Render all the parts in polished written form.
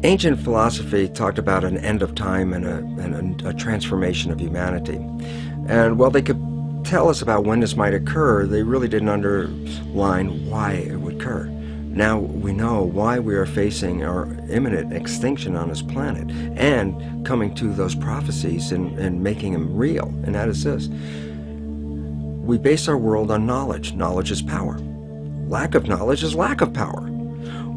Ancient philosophy talked about an end of time and a transformation of humanity. And while they could tell us about when this might occur, they really didn't underline why it would occur. Now we know why we are facing our imminent extinction on this planet and coming to those prophecies and making them real. And that is this. We base our world on knowledge. Knowledge is power. Lack of knowledge is lack of power.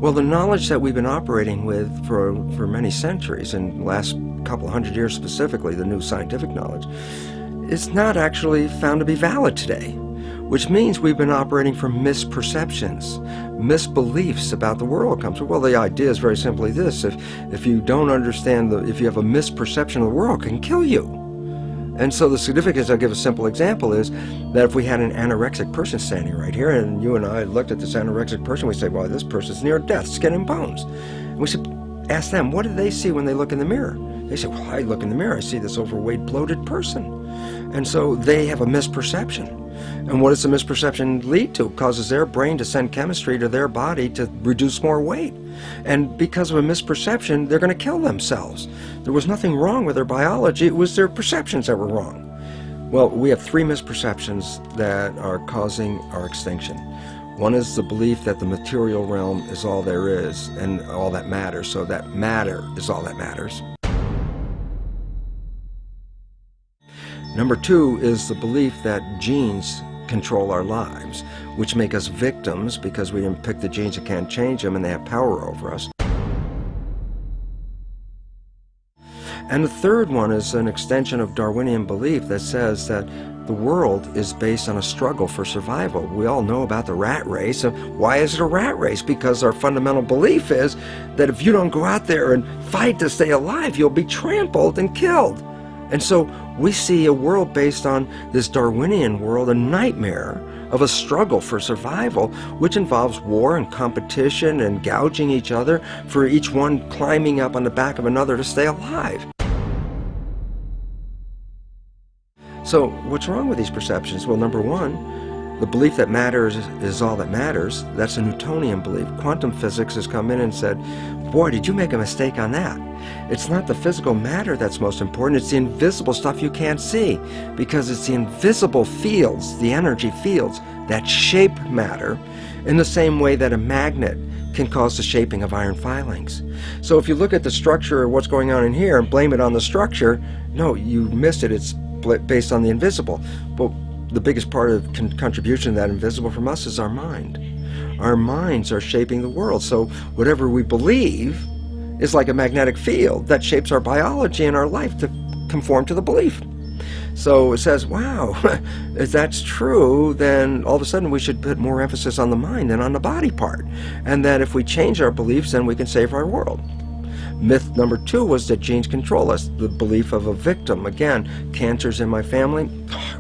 Well, the knowledge that we've been operating with for many centuries, and the last couple hundred years specifically, the new scientific knowledge, is not actually found to be valid today, which means we've been operating from misperceptions, misbeliefs about the world comes. Well, the idea is very simply this: if you don't understand, if you have a misperception of the world, it can kill you. And so the significance, I'll give a simple example, is that if we had an anorexic person standing right here, and you and I looked at this anorexic person, we say, well, this person's near death, skin and bones. And we should ask them, what do they see when they look in the mirror? They say, well, I look in the mirror, I see this overweight, bloated person. And so they have a misperception. And what does the misperception lead to? It causes their brain to send chemistry to their body to reduce more weight. And because of a misperception, they're going to kill themselves. There was nothing wrong with their biology, it was their perceptions that were wrong. Well, we have three misperceptions that are causing our extinction. One is the belief that the material realm is all there is and all that matters, so that matter is all that matters. Number two is the belief that genes control our lives, which make us victims because we didn't pick the genes that can't change them and they have power over us. And the third one is an extension of Darwinian belief that says that the world is based on a struggle for survival. We all know about the rat race. And why is it a rat race? Because our fundamental belief is that if you don't go out there and fight to stay alive, you'll be trampled and killed. And so we see a world based on this Darwinian world, a nightmare of a struggle for survival, which involves war and competition and gouging each other, for each one climbing up on the back of another to stay alive. So what's wrong with these perceptions? Well, number one, the belief that matter is all that matters. That's a Newtonian belief. Quantum physics has come in and said, boy, did you make a mistake on that. It's not the physical matter that's most important, it's the invisible stuff you can't see, because it's the invisible fields, the energy fields, that shape matter in the same way that a magnet can cause the shaping of iron filings. So if you look at the structure of what's going on in here and blame it on the structure, no, you missed it. It's based on the invisible. But the biggest part of contribution to that invisible from us is our mind. Our minds are shaping the world. So whatever we believe is like a magnetic field that shapes our biology and our life to conform to the belief. So it says, wow, if that's true, then all of a sudden we should put more emphasis on the mind than on the body part. And that if we change our beliefs, then we can save our world. Myth number two was that genes control us, the belief of a victim. Again, cancer's in my family,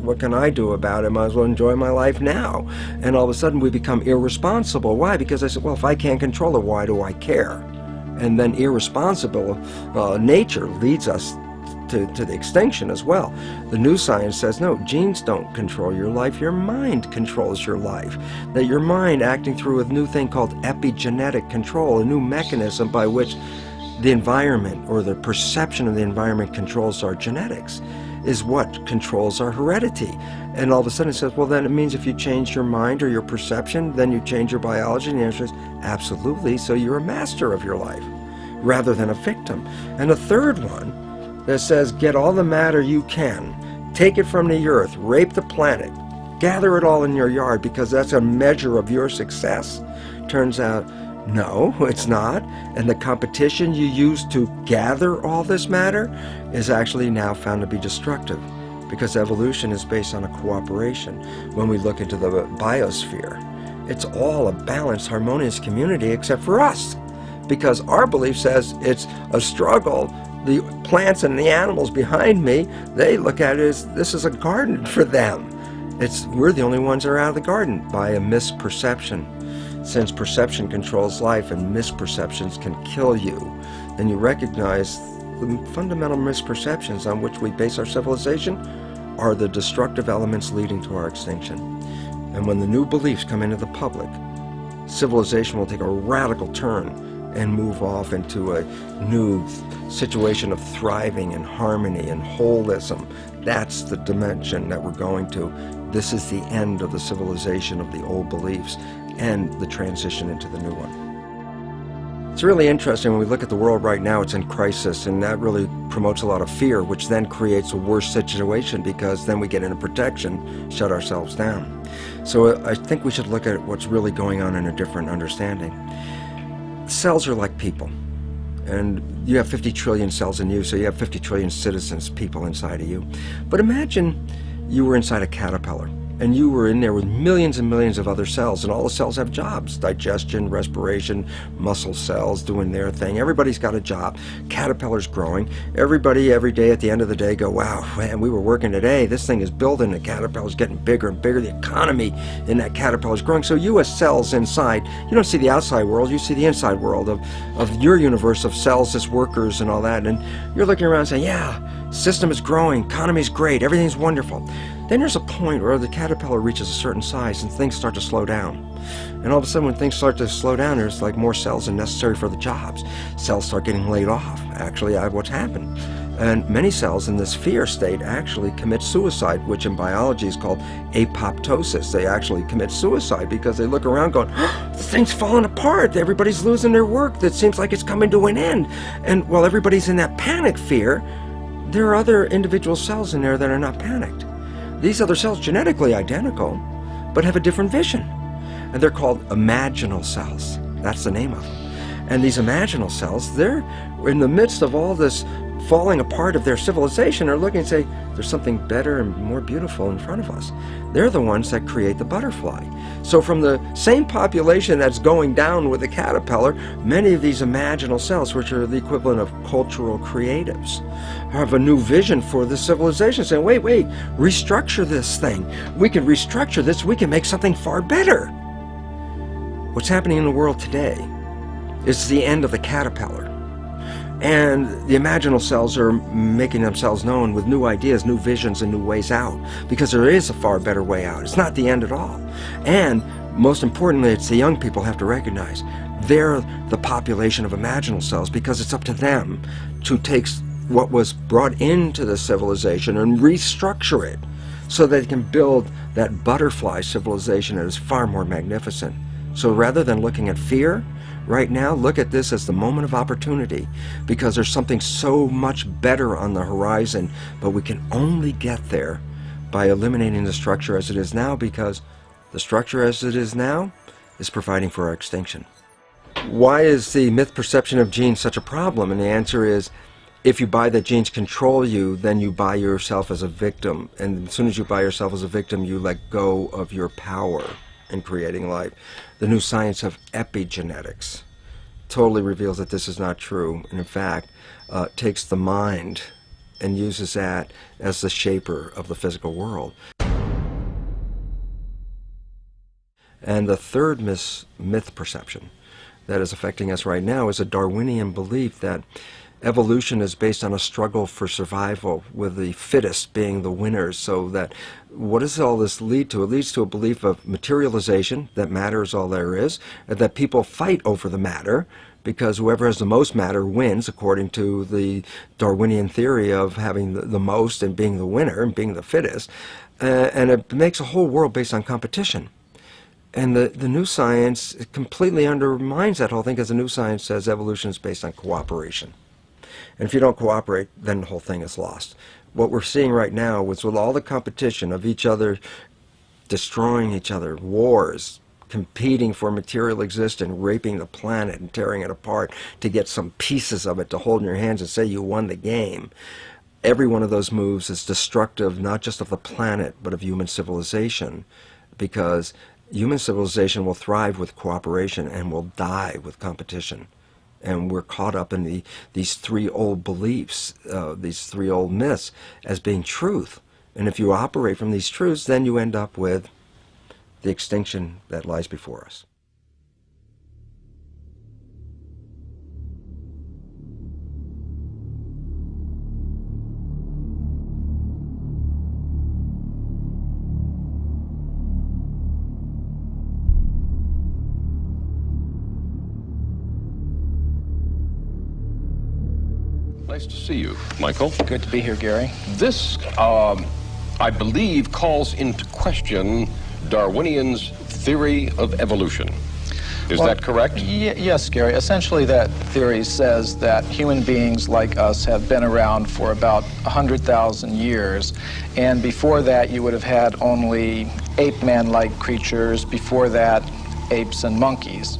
what can I do about it? I might as well enjoy my life now. And all of a sudden we become irresponsible. Why? Because I said, well, if I can't control it, why do I care? And then irresponsible nature leads us to the extinction as well. The new science says, no, genes don't control your life, your mind controls your life. That your mind, acting through a new thing called epigenetic control, a new mechanism by which the environment or the perception of the environment controls our genetics, is what controls our heredity. And all of a sudden it says, well, then it means if you change your mind or your perception, then you change your biology. And the answer is absolutely. So you're a master of your life rather than a victim. And a third one that says, get all the matter you can, take it from the earth, rape the planet, gather it all in your yard because that's a measure of your success. Turns out, no, it's not. And the competition you use to gather all this matter is actually now found to be destructive, because evolution is based on a cooperation. When we look into the biosphere, it's all a balanced, harmonious community except for us, because our belief says it's a struggle. The plants and the animals behind me, they look at it as this is a garden for them. We're the only ones that are out of the garden by a misperception. Since perception controls life and misperceptions can kill you, then you recognize the fundamental misperceptions on which we base our civilization are the destructive elements leading to our extinction. And when the new beliefs come into the public, civilization will take a radical turn and move off into a new situation of thriving and harmony and holism. That's the dimension that we're going to. This is the end of the civilization of the old beliefs and the transition into the new one. It's really interesting when we look at the world right now. It's in crisis, and that really promotes a lot of fear, which then creates a worse situation, because then we get into protection, shut ourselves down. So I think we should look at what's really going on in a different understanding. Cells are like people, and you have 50 trillion cells in you, so you have 50 trillion citizens, people inside of you. But imagine you were inside a caterpillar, and you were in there with millions and millions of other cells, and all the cells have jobs: digestion, respiration, muscle cells doing their thing. Everybody's got a job. Caterpillar's growing. Everybody every day at the end of the day go, wow, man, we were working today. This thing is building. The caterpillar's getting bigger and bigger. The economy in that caterpillar's growing. So you as cells inside, you don't see the outside world, you see the inside world of your universe of cells as workers and all that. And you're looking around saying, yeah, system is growing, economy's great, everything's wonderful. Then there's a point where the caterpillar reaches a certain size and things start to slow down. And all of a sudden when things start to slow down, there's like more cells than necessary for the jobs. Cells start getting laid off. Actually, what's happened. And many cells in this fear state actually commit suicide, which in biology is called apoptosis. They actually commit suicide because they look around going, oh, this thing's falling apart. Everybody's losing their work. It seems like it's coming to an end. And while everybody's in that panic fear, there are other individual cells in there that are not panicked. These other cells, genetically identical, but have a different vision. And they're called imaginal cells. That's the name of them. And these imaginal cells, they're in the midst of all this falling apart of their civilization, are looking and say, there's something better and more beautiful in front of us. They're the ones that create the butterfly. So from the same population that's going down with the caterpillar, many of these imaginal cells, which are the equivalent of cultural creatives, have a new vision for the civilization, saying, wait, restructure this thing. We can restructure this. We can make something far better. What's happening in the world today is the end of the caterpillar. And the imaginal cells are making themselves known with new ideas, new visions, and new ways out, because there is a far better way out. It's not the end at all. And most importantly, it's the young people have to recognize they're the population of imaginal cells, because it's up to them to take what was brought into the civilization and restructure it so they can build that butterfly civilization that is far more magnificent. So rather than looking at fear, right now, look at this as the moment of opportunity, because there's something so much better on the horizon, but we can only get there by eliminating the structure as it is now, because the structure as it is now is providing for our extinction. Why is the myth perception of genes such a problem? And the answer is, if you buy that genes control you, then you buy yourself as a victim. And as soon as you buy yourself as a victim, you let go of your power in creating life. The new science of epigenetics totally reveals that this is not true, and in fact takes the mind and uses that as the shaper of the physical world. And the third myth perception that is affecting us right now is a Darwinian belief that evolution is based on a struggle for survival, with the fittest being the winners. So that, what does all this lead to? It leads to a belief of materialization, that matter is all there is, and that people fight over the matter, because whoever has the most matter wins, according to the Darwinian theory of having the most and being the winner and being the fittest. And it makes a whole world based on competition. And the new science completely undermines that whole thing, because the new science says evolution is based on cooperation. And if you don't cooperate, then the whole thing is lost. What we're seeing right now is, with all the competition of each other destroying each other, wars, competing for material existence, raping the planet and tearing it apart to get some pieces of it to hold in your hands and say you won the game. Every one of those moves is destructive, not just of the planet, but of human civilization, because human civilization will thrive with cooperation and will die with competition. And we're caught up in these three old beliefs, these three old myths, as being truth. And if you operate from these truths, then you end up with the extinction that lies before us. Nice to see you, Michael. Good to be here, Gary. This, I believe, calls into question Darwinian's theory of evolution. Is that correct? Yes, Gary. Essentially, that theory says that human beings like us have been around for about 100,000 years. And before that, you would have had only ape-man-like creatures. Before that, apes and monkeys.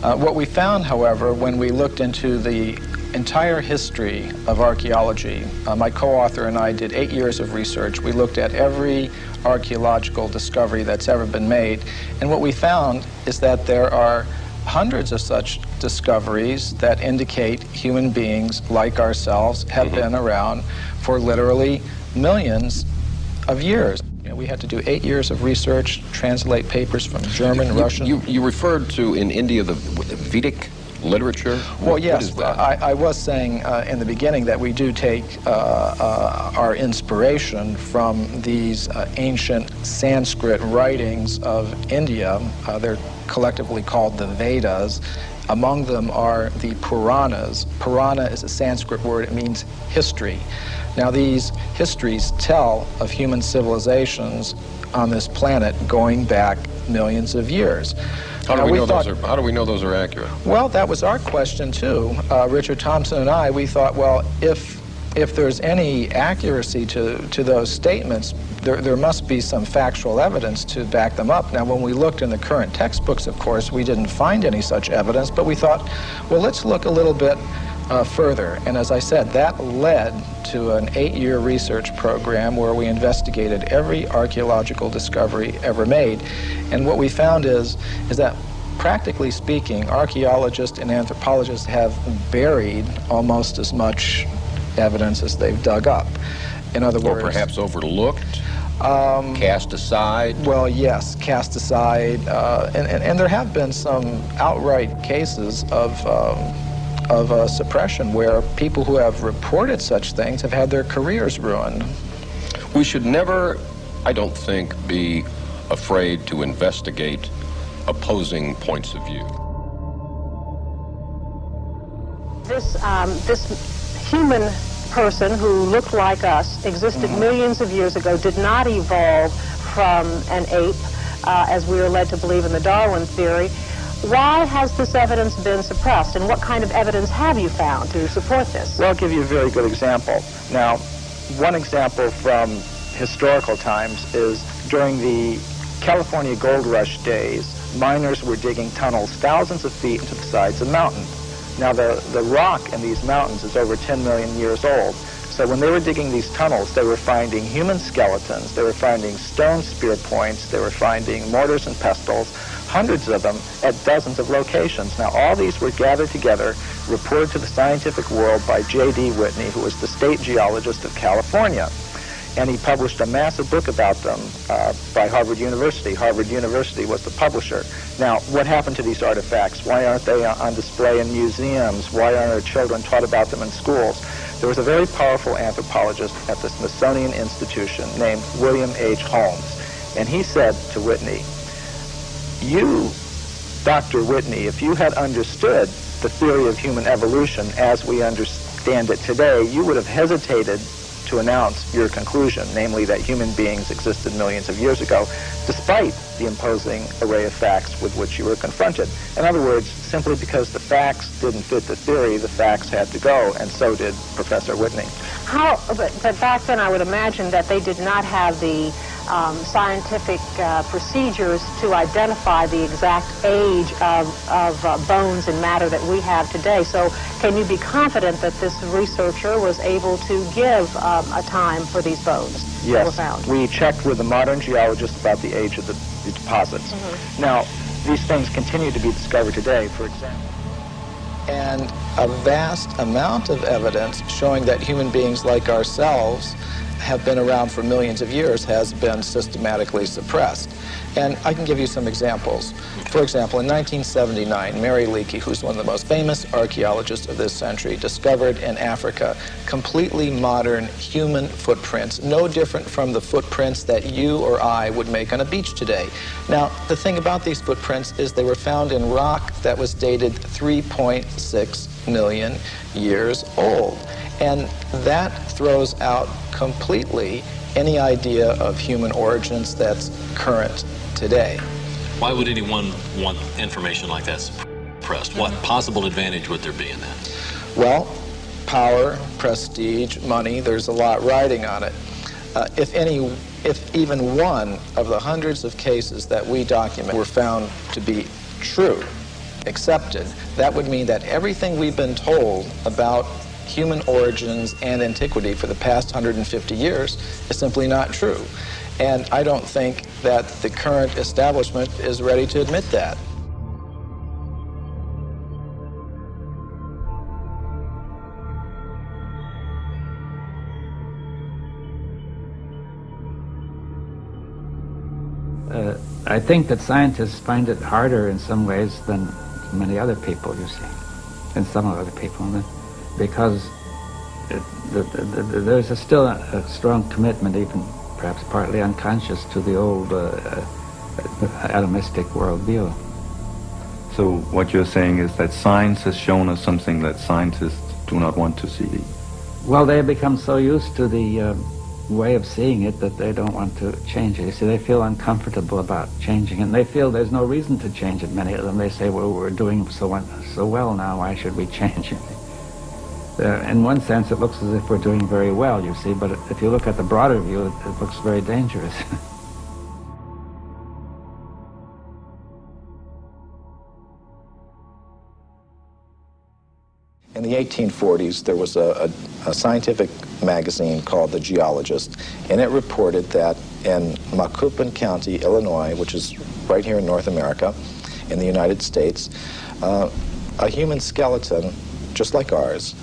What we found, however, when we looked into the entire history of archaeology, my co-author and I did 8 years of research. We looked at every archaeological discovery that's ever been made, and what we found is that there are hundreds of such discoveries that indicate human beings like ourselves have been around for literally millions of years. We had to do 8 years of research, translate papers from German, Russian. You referred to in India the Vedic literature? Well, yes. What is that? I was saying in the beginning that we do take our inspiration from these ancient Sanskrit writings of India. They're collectively called the Vedas. Among them are the Puranas. Purana is a Sanskrit word. It means history. Now, these histories tell of human civilizations on this planet going back millions of years. How do we know those are accurate? Well, that was our question too. Richard Thompson and I, we thought, well, if there's any accuracy to those statements, there must be some factual evidence to back them up. Now, when we looked in the current textbooks, of course, we didn't find any such evidence, but we thought, well, let's look a little bit further. And as I said, that led to an 8-year research program where we investigated every archaeological discovery ever made. And what we found is that, practically speaking, archaeologists and anthropologists have buried almost as much evidence as they've dug up. In other words... Or perhaps overlooked, cast aside? Well, yes, cast aside. And there have been some outright cases of suppression where people who have reported such things have had their careers ruined. We should never, I don't think, be afraid to investigate opposing points of view. This human person who looked like us, existed millions of years ago, did not evolve from an ape, as we are led to believe in the Darwin theory. Why has this evidence been suppressed, and what kind of evidence have you found to support this? Well, I'll give you a very good example. Now, one example from historical times is during the California gold rush days, miners were digging tunnels thousands of feet into the sides of mountains. Now, the rock in these mountains is over 10 million years old. So when they were digging these tunnels, they were finding human skeletons, they were finding stone spear points, they were finding mortars and pestles, hundreds of them at dozens of locations. Now, all these were gathered together, reported to the scientific world by J.D. Whitney, who was the state geologist of California. And he published a massive book about them by Harvard University. Harvard University was the publisher. Now, what happened to these artifacts? Why aren't they on display in museums? Why aren't our children taught about them in schools? There was a very powerful anthropologist at the Smithsonian Institution named William H. Holmes. And he said to Whitney, you, Dr. Whitney, if you had understood the theory of human evolution as we understand it today, you would have hesitated to announce your conclusion, namely that human beings existed millions of years ago, despite the imposing array of facts with which you were confronted. In other words, simply because the facts didn't fit the theory, the facts had to go, and so did Professor Whitney. But back then I would imagine that they did not have the scientific procedures to identify the exact age of bones and matter that we have today. So can you be confident that this researcher was able to give a time for these bones that were found? Yes, we checked with the modern geologists about the age of the deposits. Now, these things continue to be discovered today, for example. And a vast amount of evidence showing that human beings like ourselves have been around for millions of years has been systematically suppressed. And I can give you some examples. For example, in 1979, Mary Leakey, who's one of the most famous archaeologists of this century, discovered in Africa completely modern human footprints, no different from the footprints that you or I would make on a beach today. Now, the thing about these footprints is they were found in rock that was dated 3.6 million years old. And that throws out completely any idea of human origins that's current today. Why would anyone want information like that suppressed? What possible advantage would there be in that? Well, power, prestige, money, there's a lot riding on it. If even one of the hundreds of cases that we document were found to be true, accepted, that would mean that everything we've been told about human origins and antiquity for the past 150 years is simply not true. And I don't think that the current establishment is ready to admit that. I think that scientists find it harder in some ways than many other people, you see, and some other people, because there's still a strong commitment, even perhaps partly unconscious, to the old atomistic worldview. So what you're saying is that science has shown us something that scientists do not want to see? Well, they have become so used to the way of seeing it that they don't want to change it. You see, they feel uncomfortable about changing it, and they feel there's no reason to change it. Many of them, they say, well, we're doing so well now, why should we change it? In one sense, it looks as if we're doing very well, you see, but if you look at the broader view, it looks very dangerous. In the 1840s, there was a scientific magazine called The Geologist, and it reported that in Macoupin County, Illinois, which is right here in North America, in the United States, a human skeleton, just like ours,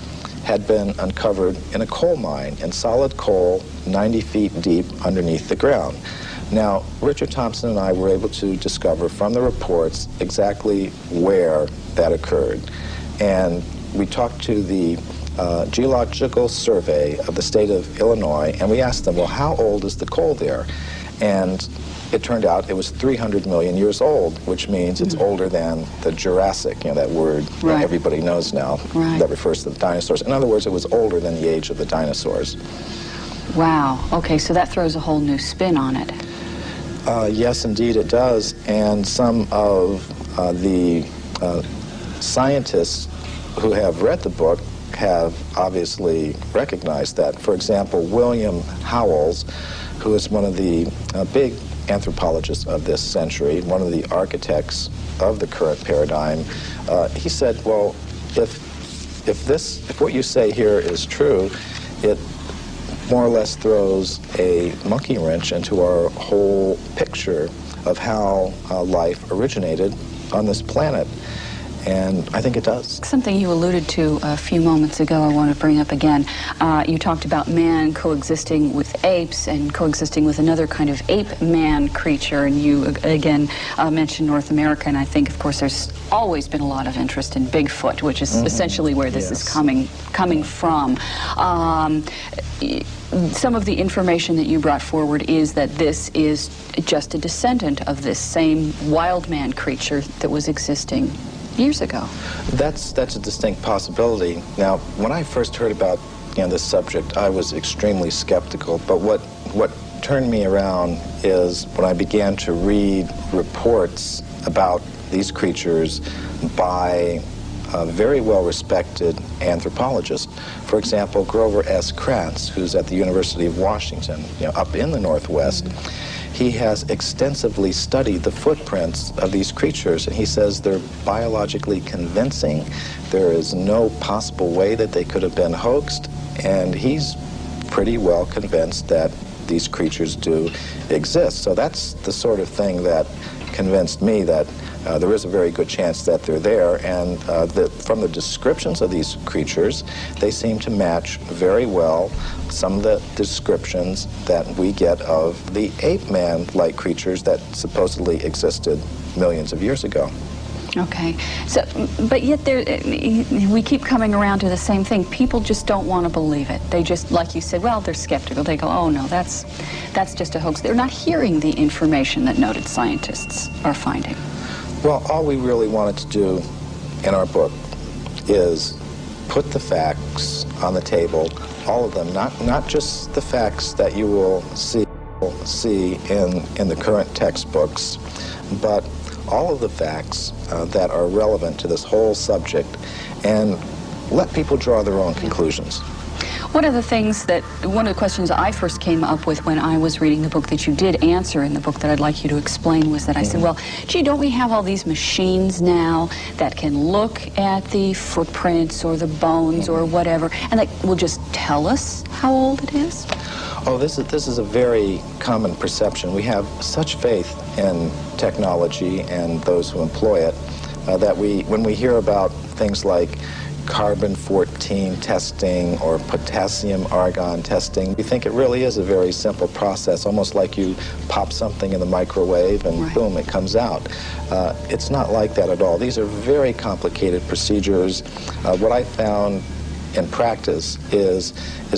had been uncovered in a coal mine, in solid coal, 90 feet deep underneath the ground. Now, Richard Thompson and I were able to discover from the reports exactly where that occurred. And we talked to the Geological Survey of the state of Illinois, and we asked them, well, how old is the coal there? And it turned out it was 300 million years old, which means it's older than the Jurassic, you know, that word that everybody knows now, that refers to the dinosaurs. In other words, it was older than the age of the dinosaurs. Wow. Okay, so that throws a whole new spin on it. Yes, indeed it does. And some of the scientists who have read the book have obviously recognized that. For example, William Howells, who is one of the big anthropologists of this century, one of the architects of the current paradigm, he said, well, if what you say here is true, it more or less throws a monkey wrench into our whole picture of how life originated on this planet. And I think it does. Something you alluded to a few moments ago I want to bring up again. You talked about man coexisting with apes and coexisting with another kind of ape-man creature, and you again mentioned North America, and I think, of course, there's always been a lot of interest in Bigfoot, which is essentially where this is coming from. Some of the information that you brought forward is that this is just a descendant of this same wild man creature that was existing years ago. That's a distinct possibility. Now, when I first heard about this subject, I was extremely skeptical, but what turned me around is when I began to read reports about these creatures by very well-respected anthropologists. For example, Grover S. Krantz, who's at the University of Washington, up in the Northwest. He has extensively studied the footprints of these creatures, and he says they're biologically convincing. There is no possible way that they could have been hoaxed, and he's pretty well convinced that these creatures do exist. So that's the sort of thing that convinced me that there is a very good chance that they're there, and from the descriptions of these creatures, they seem to match very well some of the descriptions that we get of the ape-man-like creatures that supposedly existed millions of years ago. Okay, so, but yet we keep coming around to the same thing. People just don't want to believe it. They just, like you said, well, they're skeptical. They go, oh no, that's just a hoax. They're not hearing the information that noted scientists are finding. Well, all we really wanted to do in our book is put the facts on the table, all of them, not just the facts that you will see in the current textbooks, but all of the facts that are relevant to this whole subject, and let people draw their own conclusions. One of the questions I first came up with when I was reading the book that you did answer in the book that I'd like you to explain was that I said, well, gee, don't we have all these machines now that can look at the footprints or the bones or whatever, and that will just tell us how old it is? Oh, this is a very common perception. We have such faith in technology and those who employ it that when we hear about things like carbon-14 testing or potassium-argon testing, we think it really is a very simple process, almost like you pop something in the microwave and boom, it comes out. It's not like that at all. These are very complicated procedures. What I found in practice is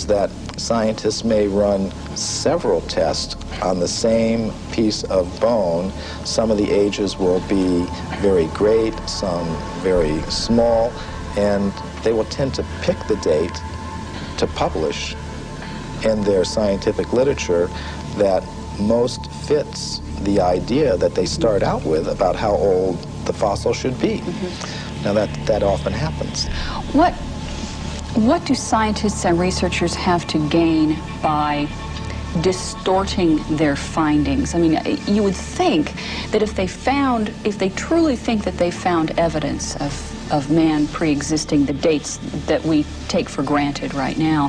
that scientists may run several tests on the same piece of bone. Some of the ages will be very great, some very small, and they will tend to pick the date to publish in their scientific literature that most fits the idea that they start out with about how old the fossil should be. Now that often happens. What do scientists and researchers have to gain by distorting their findings? I mean, you would think that if they truly think that they found evidence of man pre-existing the dates that we take for granted right now,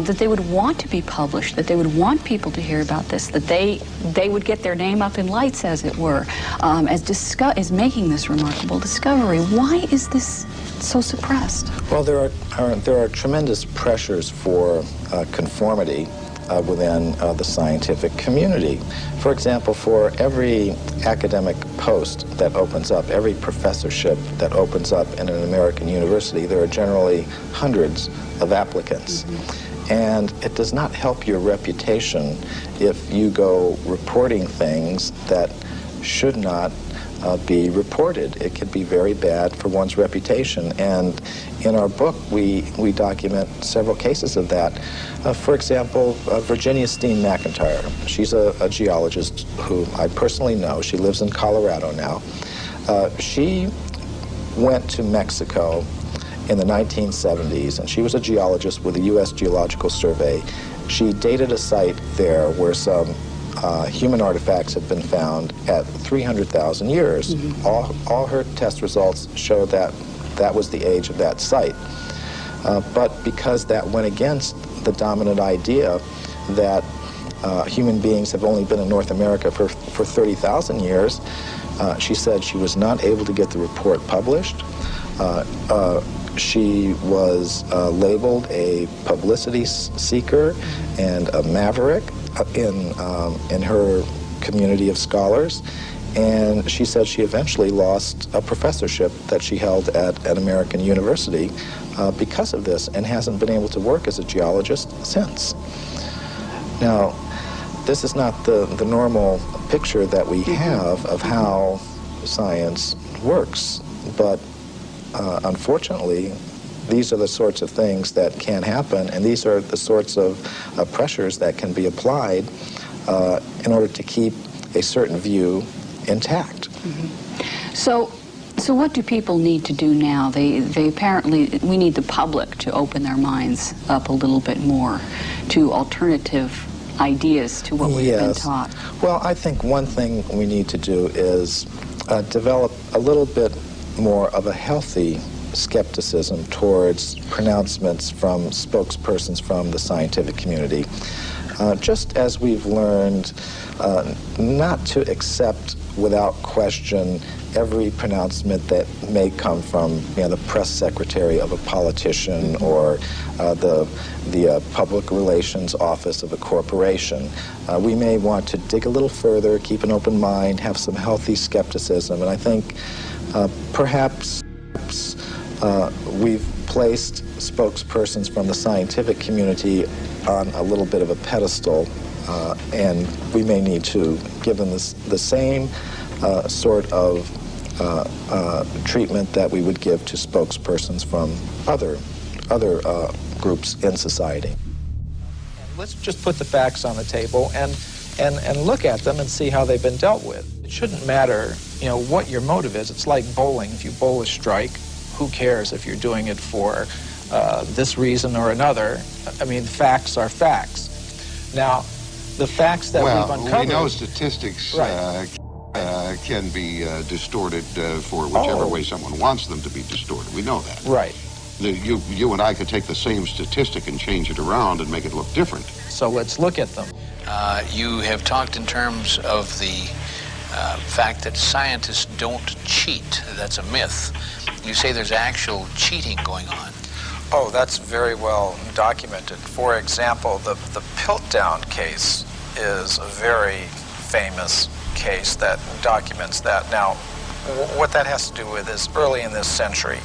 that they would want to be published, that they would want people to hear about this, that they would get their name up in lights, as it were, as making this remarkable discovery. Why is this so suppressed? Well, there are tremendous pressures for conformity within the scientific community. For example, for every academic post that opens up, every professorship that opens up in an American university, there are generally hundreds of applicants. And it does not help your reputation if you go reporting things that should not be reported. It could be very bad for one's reputation. And in our book, we document several cases of that. For example, Virginia Steen McIntyre. She's a geologist who I personally know. She lives in Colorado now. She went to Mexico in the 1970s, and she was a geologist with the U.S. Geological Survey. She dated a site there where some human artifacts have been found at 300,000 years. All her test results show that that was the age of that site. But because that went against the dominant idea that human beings have only been in North America for 30,000 years, she said she was not able to get the report published. She was labeled a publicity seeker and a maverick in her community of scholars, and she said she eventually lost a professorship that she held at an American university because of this, and hasn't been able to work as a geologist since. Now, this is not the normal picture that we have of how science works, but unfortunately, these are the sorts of things that can happen, and these are the sorts of pressures that can be applied in order to keep a certain view intact. So what do people need to do now? They apparently, we need the public to open their minds up a little bit more to alternative ideas to what we've been taught. Well, I think one thing we need to do is develop a little bit more of a healthy skepticism towards pronouncements from spokespersons from the scientific community. just as we've learned not to accept without question every pronouncement that may come from the press secretary of a politician or the public relations office of a corporation. We may want to dig a little further, keep an open mind, have some healthy skepticism, and I think perhaps we've placed spokespersons from the scientific community on a little bit of a pedestal, and we may need to give them the same sort of treatment that we would give to spokespersons from other groups in society. Let's just put the facts on the table and look at them and see how they've been dealt with. It shouldn't matter, what your motive is. It's like bowling. If you bowl a strike, who cares if you're doing it for this reason or another? I mean, facts are facts. Now, the facts that we've uncovered... we know statistics can be distorted for whichever way someone wants them to be distorted. We know that. Right. You and I could take the same statistic and change it around and make it look different. So let's look at them. You have talked in terms of the fact that scientists don't cheat. That's a myth. You say there's actual cheating going on. Oh, that's very well documented. For example, the Piltdown case is a very famous case that documents that. Now, what that has to do with is early in this century,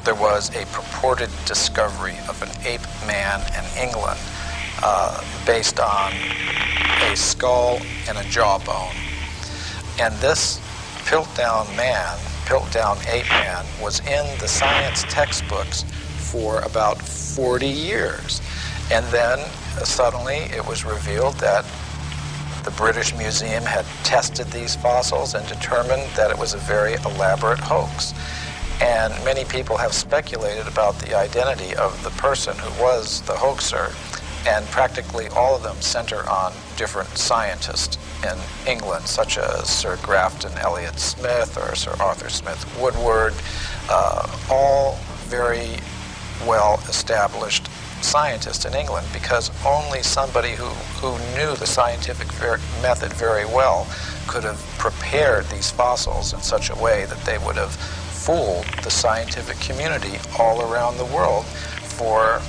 there was a purported discovery of an ape man in England based on a skull and a jawbone. And this Piltdown ape man, was in the science textbooks for about 40 years. And then suddenly it was revealed that the British Museum had tested these fossils and determined that it was a very elaborate hoax. And many people have speculated about the identity of the person who was the hoaxer, and practically all of them center on different scientists in England, such as Sir Grafton Elliott Smith or Sir Arthur Smith Woodward, all very well-established scientists in England, because only somebody who knew the scientific method very well could have prepared these fossils in such a way that they would have fooled the scientific community all around the world for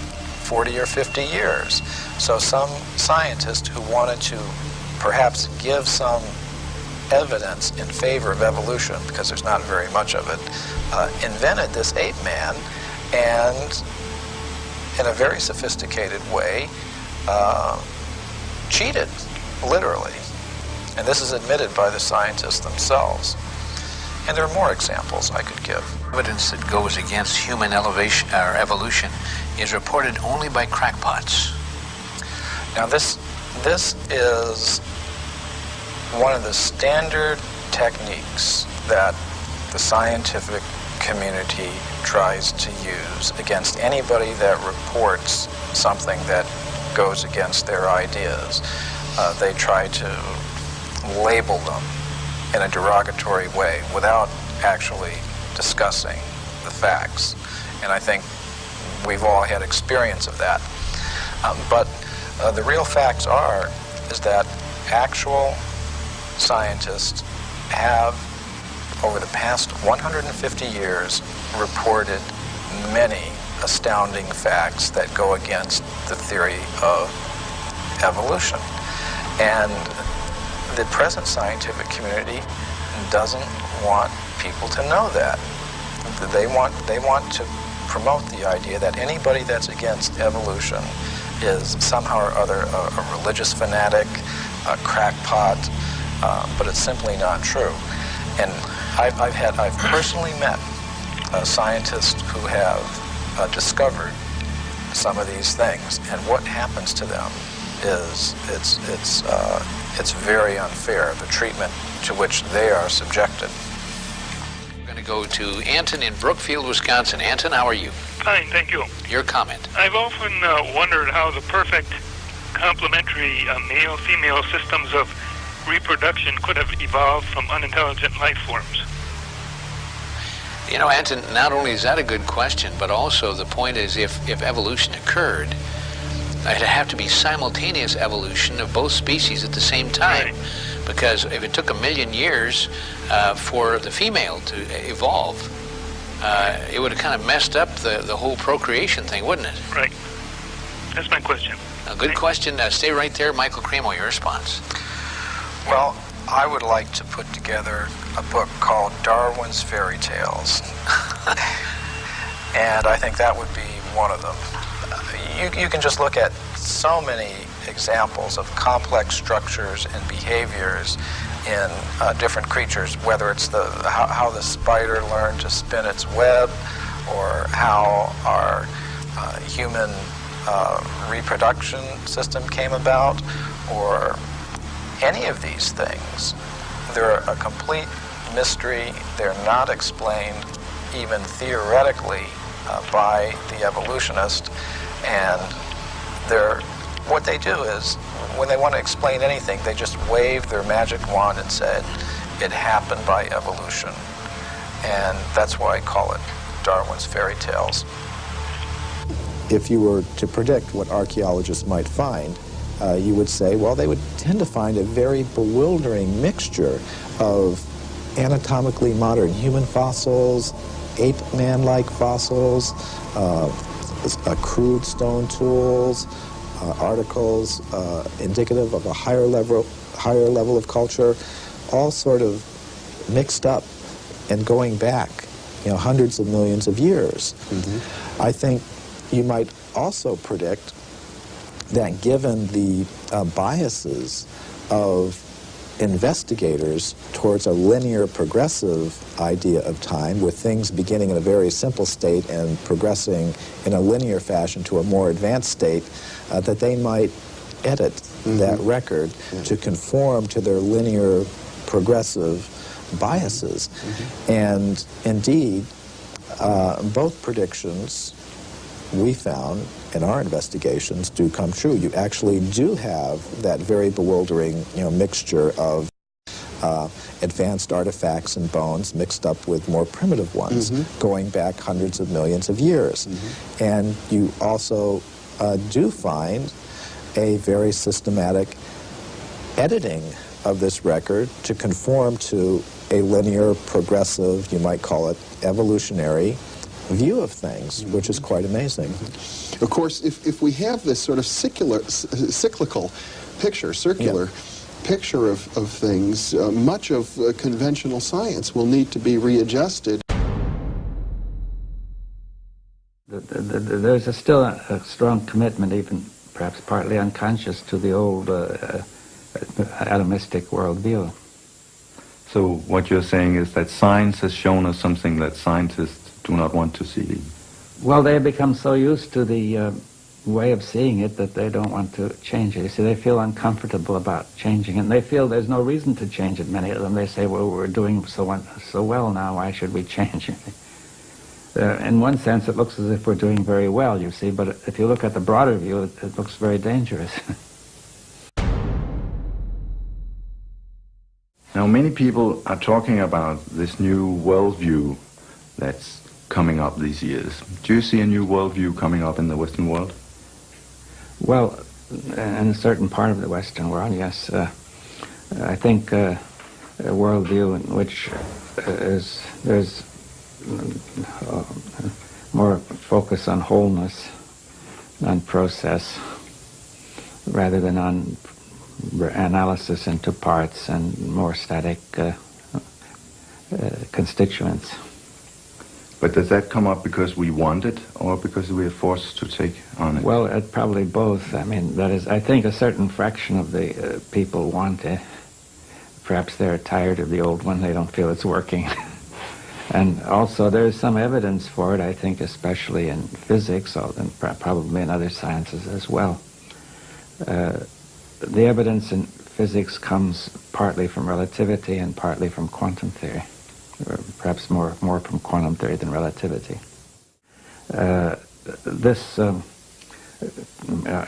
40 or 50 years. So some scientist who wanted to perhaps give some evidence in favor of evolution, because there's not very much of it, invented this ape man, and in a very sophisticated way, cheated, literally. And this is admitted by the scientists themselves. And there are more examples I could give. Evidence that goes against human evolution is reported only by crackpots. Now this is one of the standard techniques that the scientific community tries to use against anybody that reports something that goes against their ideas. They try to label them in a derogatory way without actually discussing the facts. And I think we've all had experience of that. But the real facts is that actual scientists have, over the past 150 years, reported many astounding facts that go against the theory of evolution. And the present scientific community doesn't want people to know that. They want to promote the idea that anybody that's against evolution is somehow or other a religious fanatic, a crackpot, but it's simply not true. And I've personally met scientists who have discovered some of these things, and what happens to them is it's very unfair, the treatment to which they are subjected. We're going to go to Anton in Brookfield, Wisconsin. Anton, how are you? Fine, thank you. Your comment. I've often wondered how the perfect complementary male-female systems of reproduction could have evolved from unintelligent life forms. You know, Anton, not only is that a good question, but also the point is if evolution occurred, It'd have to be simultaneous evolution of both species at the same time. Because if it took 1 million years for the female to evolve, it would have kind of messed up the whole procreation thing, wouldn't it? Right. That's my question. A good question. Stay right there. Michael Cremo, your response. Well, I would like to put together a book called Darwin's Fairy Tales. And I think that would be one of them. You can just look at so many examples of complex structures and behaviors in different creatures, whether it's how the spider learned to spin its web, or how our human reproduction system came about, or any of these things. They're a complete mystery. They're not explained even theoretically by the evolutionist, and what they do is, when they want to explain anything, they just wave their magic wand and said, it happened by evolution. And that's why I call it Darwin's Fairy Tales. If you were to predict what archaeologists might find, you would say, well, they would tend to find a very bewildering mixture of anatomically modern human fossils, ape-man-like fossils, crude stone tools, articles indicative of a higher level of culture, all sort of mixed up and going back, hundreds of millions of years. Mm-hmm. I think you might also predict that given the biases of investigators towards a linear progressive idea of time, with things beginning in a very simple state and progressing in a linear fashion to a more advanced state, that they might edit that record to conform to their linear progressive biases. And indeed, both predictions we found in our investigations do come true. You actually do have that very bewildering, mixture of advanced artifacts and bones mixed up with more primitive ones, going back hundreds of millions of years. And you also do find a very systematic editing of this record to conform to a linear, progressive, you might call it evolutionary, view of things, which is quite amazing. Of course, if we have this sort of cyclical picture, circular picture of things, much of conventional science will need to be readjusted. There's still a strong commitment, even perhaps partly unconscious, to the old atomistic worldview. So what you're saying is that science has shown us something that scientists do not want to see. Well, they become so used to the way of seeing it that they don't want to change it. You see, they feel uncomfortable about changing it, and they feel there's no reason to change it. Many of them, they say, well, we're doing so well now, why should we change it? In one sense, it looks as if we're doing very well, you see, but if you look at the broader view, it looks very dangerous. Now, many people are talking about this new worldview that's coming up these years. Do you see a new worldview coming up in the Western world? Well, in a certain part of the Western world, yes. I think a worldview in which there's more focus on wholeness, on process, rather than on analysis into parts and more static constituents. But does that come up because we want it, or because we are forced to take on it? Well, probably both. I mean, that is, I think a certain fraction of the people want it. Perhaps they're tired of the old one, they don't feel it's working. And also there's some evidence for it, I think, especially in physics, and probably in other sciences as well. The evidence in physics comes partly from relativity and partly from quantum theory. Or perhaps more from quantum theory than relativity.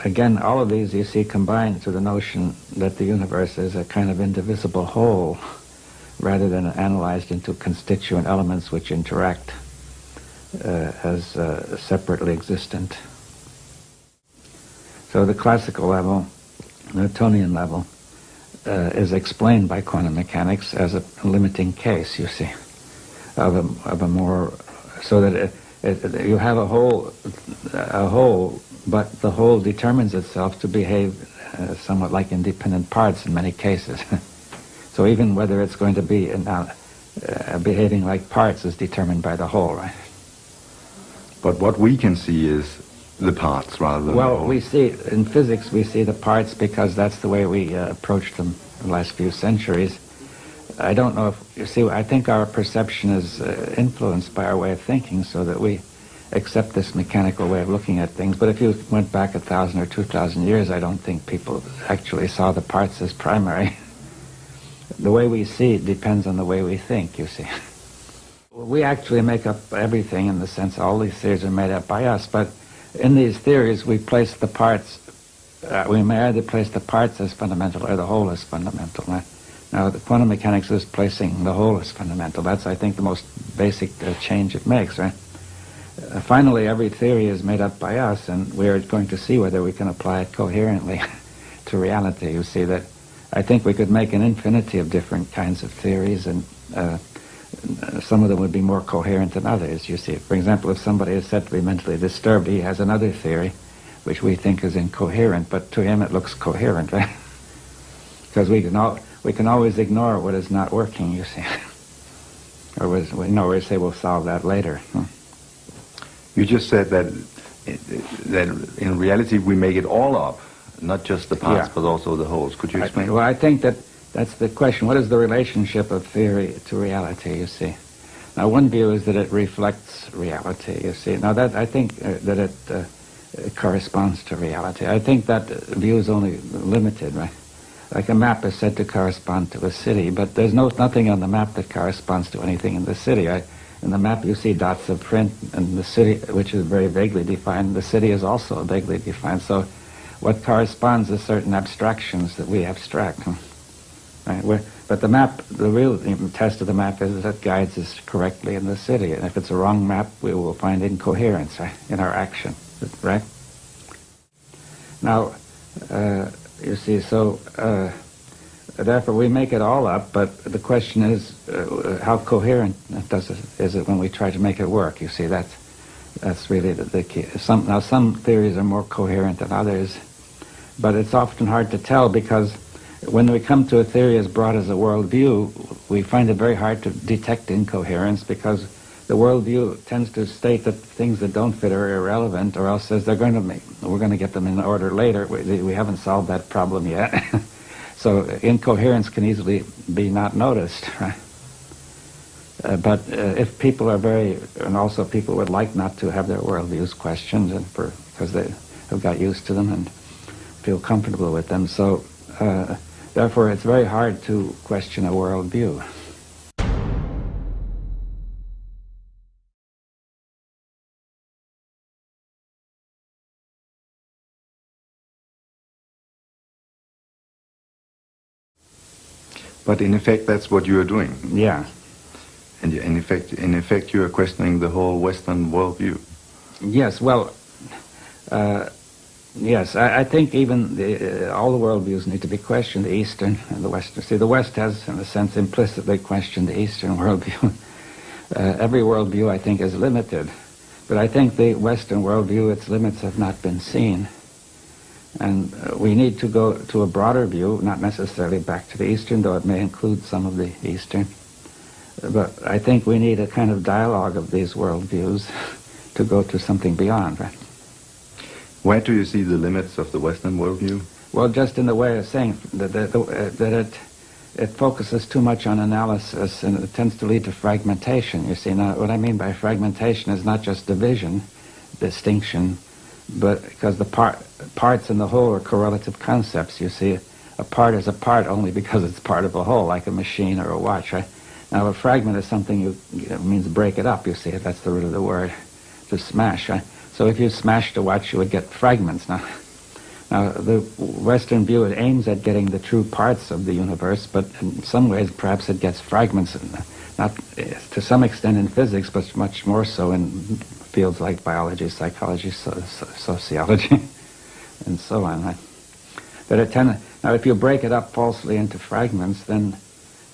Again, all of these you see combined to the notion that the universe is a kind of indivisible whole, rather than analyzed into constituent elements which interact as separately existent. So the classical level, Newtonian level, is explained by quantum mechanics as a limiting case, you see, of a more, so that you have a whole, but the whole determines itself to behave somewhat like independent parts in many cases. So even whether it's going to be behaving like parts is determined by the whole, right? But what we can see is the parts rather than the whole. Well, we see, in physics, we see the parts because that's the way we approached them the last few centuries. I don't know if, you see, I think our perception is influenced by our way of thinking so that we accept this mechanical way of looking at things. But if you went back 1,000 or 2,000 years, I don't think people actually saw the parts as primary. The way we see it depends on the way we think, you see. We actually make up everything in the sense all these theories are made up by us, but in these theories we place the parts, we may either place the parts as fundamental or the whole as fundamental. Right? Now, the quantum mechanics is placing the whole as fundamental. That's, I think, the most basic change it makes, right? Finally, every theory is made up by us, and we're going to see whether we can apply it coherently to reality. You see that I think we could make an infinity of different kinds of theories, and some of them would be more coherent than others, you see. For example, if somebody is said to be mentally disturbed, he has another theory which we think is incoherent, but to him it looks coherent, right? Because we can always ignore what is not working, you see. Or we say we'll solve that later. You just said that in reality we make it all up, not just the parts, but also the wholes. Could you explain? Well, I think that's the question. What is the relationship of theory to reality, you see? Now, one view is that it reflects reality, you see. Now, that I think that it corresponds to reality. I think that view is only limited, right? Like a map is said to correspond to a city, but there's nothing on the map that corresponds to anything in the city. In the map you see dots of print, and the city, which is very vaguely defined, the city is also vaguely defined. So what corresponds is certain abstractions that we abstract. Right? But the map, the real test of the map is that it guides us correctly in the city. And if it's a wrong map, we will find incoherence, right, in our action. Right? Now, you see, so therefore we make it all up, but the question is how coherent is it when we try to make it work? You see, that's really the key. Some theories are more coherent than others, but it's often hard to tell because when we come to a theory as broad as a worldview, we find it very hard to detect incoherence because the worldview tends to state that things that don't fit are irrelevant, or else says we're going to get them in order later. We haven't solved that problem yet. So incoherence can easily be not noticed, right? But if people are and also people would like not to have their worldviews questioned, because they have got used to them and feel comfortable with them. So therefore, it's very hard to question a worldview. But in effect, that's what you are doing. Yeah. And in effect, you are questioning the whole Western worldview. Yes. Well, yes. I think even all the worldviews need to be questioned, the Eastern and the Western. See, the West has, in a sense, implicitly questioned the Eastern worldview. Every worldview, I think, is limited. But I think the Western worldview, its limits have not been seen. And we need to go to a broader view, not necessarily back to the Eastern, though it may include some of the Eastern. But I think we need a kind of dialogue of these worldviews to go to something beyond, right? Where do you see the limits of the Western worldview? Well, just in the way of saying that it focuses too much on analysis, and it tends to lead to fragmentation, you see. Now, what I mean by fragmentation is not just division, distinction, but because the parts in the whole are correlative concepts, you see. A part is a part only because it's part of a whole, like a machine or a watch, right? Now, a fragment is something means break it up, you see. That's the root of the word, to smash, right? So if you smashed a watch, you would get fragments. Now, the Western view, it aims at getting the true parts of the universe, but in some ways, perhaps it gets fragments, not to some extent in physics, but much more so in fields like biology, psychology, sociology. and so on. Right? Now, if you break it up falsely into fragments, then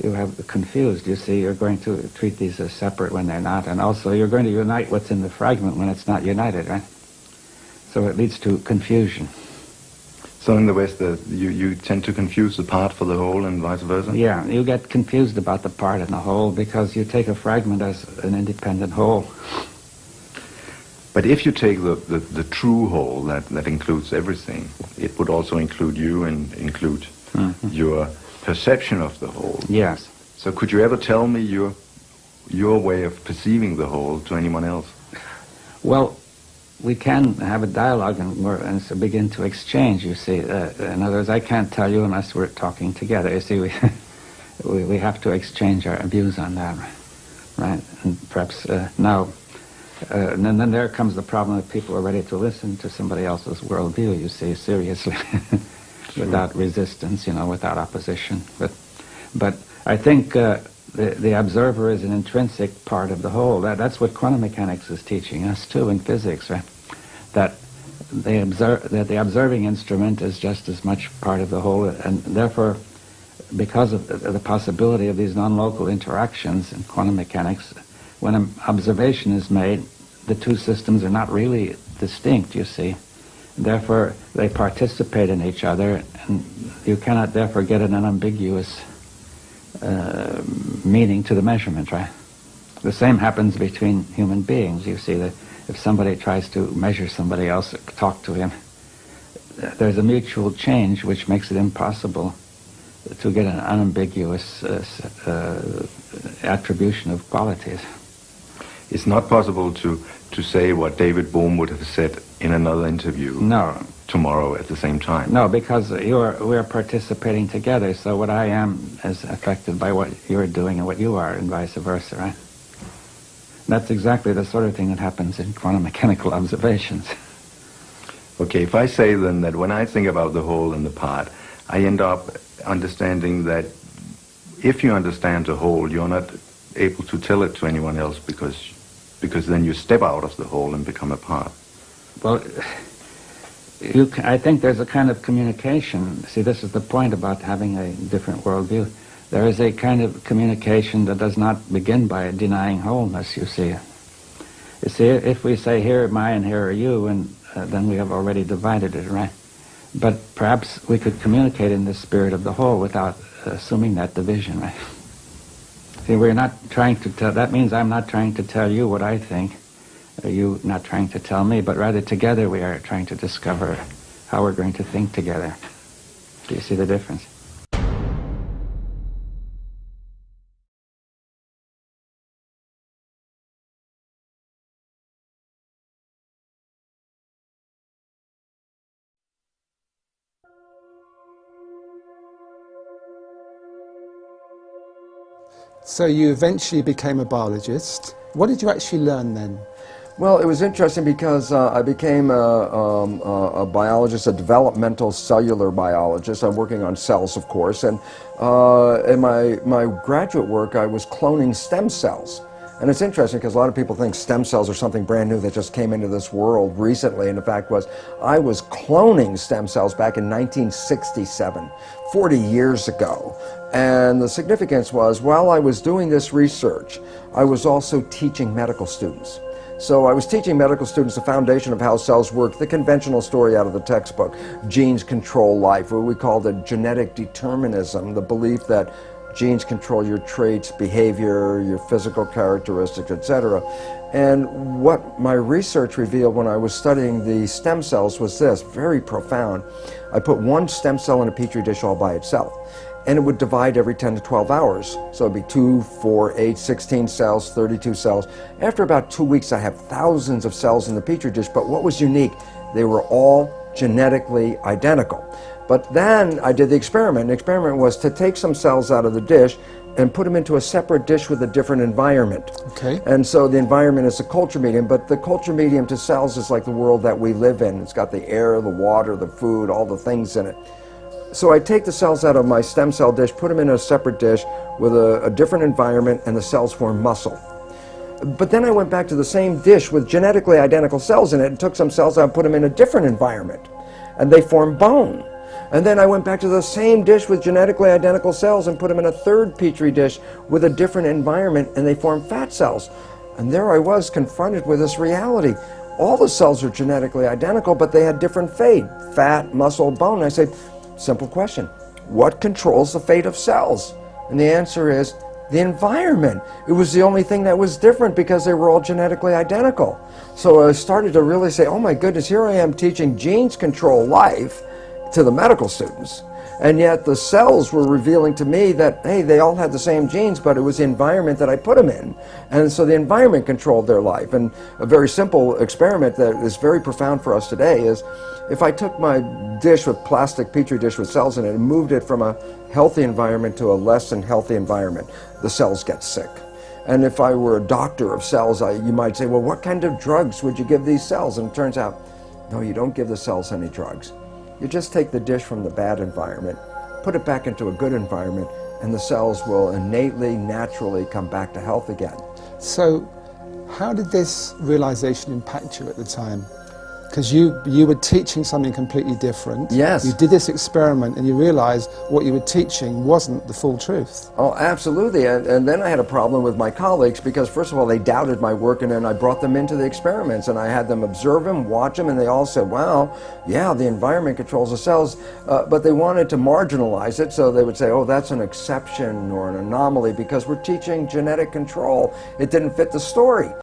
you have confused. You see, you're going to treat these as separate when they're not, and also you're going to unite what's in the fragment when it's not united, right? So it leads to confusion. So in the West, you tend to confuse the part for the whole and vice versa? Yeah, you get confused about the part and the whole because you take a fragment as an independent whole. But if you take the true whole that includes everything, it would also include you and include your perception of the whole. Yes. So could you ever tell me your way of perceiving the whole to anyone else? Well, we can have a dialogue and so begin to exchange, you see. In other words, I can't tell you unless we're talking together. You see, we have to exchange our views on that, right? And perhaps now, and then there comes the problem that people are ready to listen to somebody else's worldview, you see, seriously, without resistance, without opposition. But I think the observer is an intrinsic part of the whole. That's what quantum mechanics is teaching us too in physics, right? That the observing instrument is just as much part of the whole, and therefore, because of the possibility of these non-local interactions in quantum mechanics, when an observation is made, the two systems are not really distinct, you see. Therefore, they participate in each other, and you cannot therefore get an unambiguous meaning to the measurement, right? The same happens between human beings. You see that if somebody tries to measure somebody else, talk to him, there's a mutual change which makes it impossible to get an unambiguous attribution of qualities. It's not possible to say what David Bohm would have said in another interview. No. Tomorrow at the same time. No, because we're participating together, so what I am is affected by what you're doing and what you are, and vice versa, right? That's exactly the sort of thing that happens in quantum mechanical observations. Okay, if I say then that when I think about the whole and the part, I end up understanding that if you understand the whole, you're not able to tell it to anyone else because then you step out of the whole and become a part. Well, I think there's a kind of communication. See, this is the point about having a different worldview. There is a kind of communication that does not begin by denying wholeness, you see. You see, if we say, here am I and here are you, and then we have already divided it, right? But perhaps we could communicate in the spirit of the whole without assuming that division, right? See, we're not trying to tell, that means I'm not trying to tell you what I think, you not trying to tell me, but rather together we are trying to discover how we're going to think together. Do you see the difference? So you eventually became a biologist. What did you actually learn then? Well, it was interesting because I became a biologist, a developmental cellular biologist. I'm working on cells, of course, and in my graduate work I was cloning stem cells. And it's interesting because a lot of people think stem cells are something brand new that just came into this world recently, and the fact was I was cloning stem cells back in 1967, 40 years ago. And the significance was, while I was doing this research, I was also teaching medical students. So I was teaching medical students the foundation of how cells work, the conventional story out of the textbook. Genes control life, what we call the genetic determinism, the belief that genes control your traits, behavior, your physical characteristics, etc. And what my research revealed when I was studying the stem cells was this, very profound. I put one stem cell in a petri dish all by itself, and it would divide every 10 to 12 hours. So it'd be 2, 4, 8, 16 cells, 32 cells. After about 2 weeks, I have thousands of cells in the petri dish, but what was unique, they were all genetically identical. But then I did the experiment. The experiment was to take some cells out of the dish and put them into a separate dish with a different environment. Okay. And so the environment is the culture medium, but the culture medium to cells is like the world that we live in. It's got the air, the water, the food, all the things in it. So I take the cells out of my stem cell dish, put them in a separate dish with a different environment, and the cells form muscle. But then I went back to the same dish with genetically identical cells in it and took some cells out and put them in a different environment. and they form bone. And then I went back to the same dish with genetically identical cells and put them in a third petri dish with a different environment, and they formed fat cells. And there I was confronted with this reality. All the cells are genetically identical, but they had different fate: fat, muscle, bone. I said, simple question, what controls the fate of cells? And the answer is the environment. It was the only thing that was different because they were all genetically identical. So I started to really say, oh my goodness, here I am teaching genes control life to the medical students. And yet the cells were revealing to me that, hey, they all had the same genes, but it was the environment that I put them in. And so the environment controlled their life. And a very simple experiment that is very profound for us today is, if I took my dish with plastic petri dish with cells in it and moved it from a healthy environment to a less than healthy environment, the cells get sick. And if I were a doctor of cells, you might say, well, what kind of drugs would you give these cells? And it turns out, no, you don't give the cells any drugs. You just take the dish from the bad environment, put it back into a good environment, and the cells will innately, naturally come back to health again. So how did this realization impact you at the time? Because you were teaching something completely different. Yes. You did this experiment and you realized what you were teaching wasn't the full truth. Oh, absolutely. And then I had a problem with my colleagues because, first of all, they doubted my work, and then I brought them into the experiments and I had them observe them, watch them, and they all said, wow, yeah, the environment controls the cells, but they wanted to marginalize it, so they would say, oh, that's an exception or an anomaly because we're teaching genetic control. It didn't fit the story.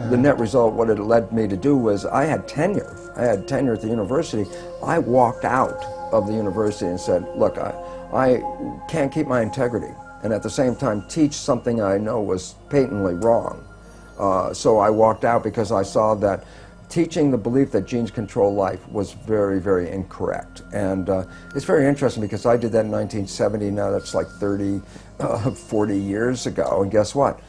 The net result, what it led me to do was I had tenure. I had tenure at the university. I walked out of the university and said, look, I can't keep my integrity and at the same time teach something I know was patently wrong. So I walked out because I saw that teaching the belief that genes control life was very, very incorrect. And it's very interesting because I did that in 1970. Now that's like 40 years ago. And guess what?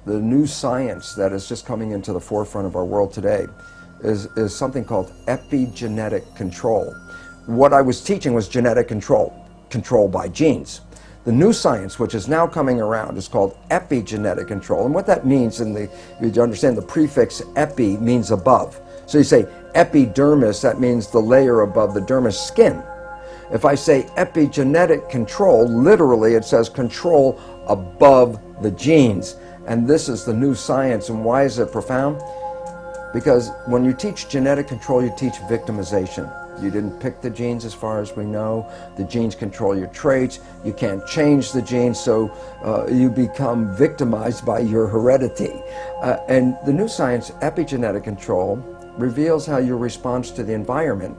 The new science that is just coming into the forefront of our world today is something called epigenetic control. What I was teaching was genetic control by genes. The new science, which is now coming around, is called epigenetic control. And what that means, you understand the prefix epi means above. So you say epidermis, that means the layer above the dermis skin. If I say epigenetic control, literally it says control above the genes. And this is the new science. And why is it profound? Because when you teach genetic control, you teach victimization. You didn't pick the genes as far as we know. The genes control your traits. You can't change the genes, so you become victimized by your heredity. And the new science, epigenetic control, reveals how your response to the environment,